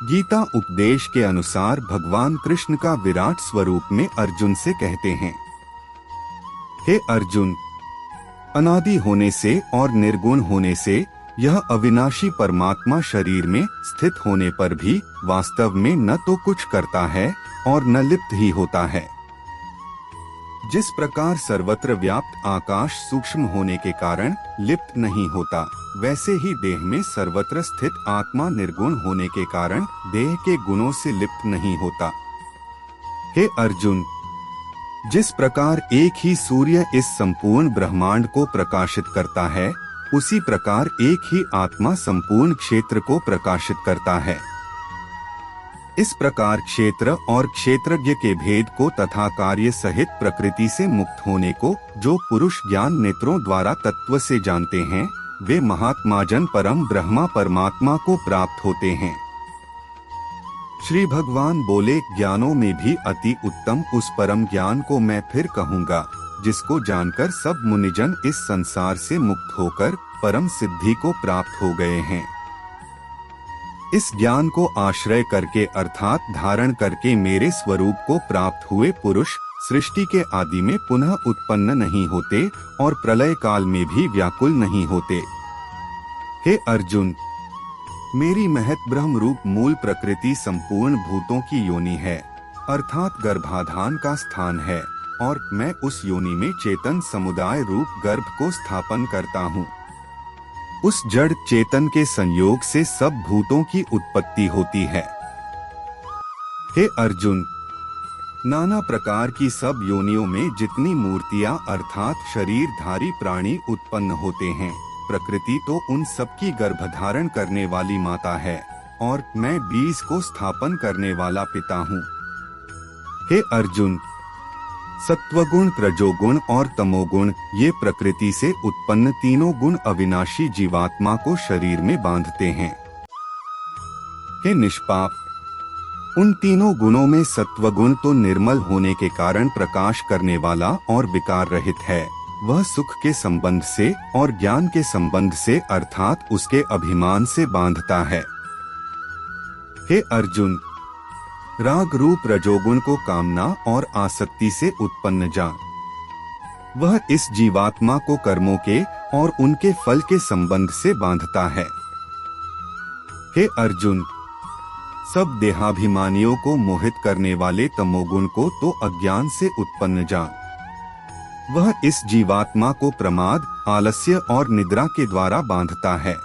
गीता उपदेश के अनुसार भगवान कृष्ण का विराट स्वरूप में अर्जुन से कहते हैं, हे अर्जुन, अनादि होने से और निर्गुण होने से यह अविनाशी परमात्मा शरीर में स्थित होने पर भी वास्तव में न तो कुछ करता है और न लिप्त ही होता है। जिस प्रकार सर्वत्र व्याप्त आकाश सूक्ष्म होने के कारण लिप्त नहीं होता, वैसे ही देह में सर्वत्र स्थित आत्मा निर्गुण होने के कारण देह के गुणों से लिप्त नहीं होता। हे अर्जुन, जिस प्रकार एक ही सूर्य इस संपूर्ण ब्रह्मांड को प्रकाशित करता है, उसी प्रकार एक ही आत्मा संपूर्ण क्षेत्र को प्रकाशित करता है। इस प्रकार क्षेत्र और क्षेत्रज्ञ के भेद को तथा कार्य सहित प्रकृति से मुक्त होने को जो पुरुष ज्ञान नेत्रों द्वारा तत्व से जानते हैं, वे महात्माजन परम ब्रह्मा परमात्मा को प्राप्त होते हैं। श्री भगवान बोले, ज्ञानों में भी अति उत्तम उस परम ज्ञान को मैं फिर कहूँगा, जिसको जानकर सब मुनिजन इस संसार से मुक्त होकर परम सिद्धि को प्राप्त हो गए हैं। इस ज्ञान को आश्रय करके अर्थात धारण करके मेरे स्वरूप को प्राप्त हुए पुरुष सृष्टि के आदि में पुनः उत्पन्न नहीं होते और प्रलय काल में भी व्याकुल नहीं होते। हे अर्जुन, मेरी महत ब्रह्म रूप मूल प्रकृति संपूर्ण भूतों की योनि है, अर्थात गर्भाधान का स्थान है, और मैं उस योनि में चेतन समुदाय रूप गर्भ को स्थापन करता हूँ। उस जड़ चेतन के संयोग से सब भूतों की उत्पत्ति होती है। हे अर्जुन, नाना प्रकार की सब योनियों में जितनी मूर्तियां अर्थात शरीरधारी प्राणी उत्पन्न होते हैं, प्रकृति तो उन सबकी गर्भधारण करने वाली माता है और मैं बीज को स्थापन करने वाला पिता हूँ। हे अर्जुन, सत्वगुण, रजोगुण और तमोगुण ये प्रकृति से उत्पन्न तीनों गुण अविनाशी जीवात्मा को शरीर में बांधते हैं। हे निष्पाप, उन तीनों गुणों में सत्वगुण तो निर्मल होने के कारण प्रकाश करने वाला और विकार रहित है। वह सुख के संबंध से और ज्ञान के संबंध से अर्थात उसके अभिमान से बांधता है। हे अर्जुन, राग रूप रजोगुण को कामना और आसक्ति से उत्पन्न जान। वह इस जीवात्मा को कर्मों के और उनके फल के संबंध से बांधता है। हे अर्जुन, सब देहाभिमानियों को मोहित करने वाले तमोगुण को तो अज्ञान से उत्पन्न जान। वह इस जीवात्मा को प्रमाद, आलस्य और निद्रा के द्वारा बांधता है।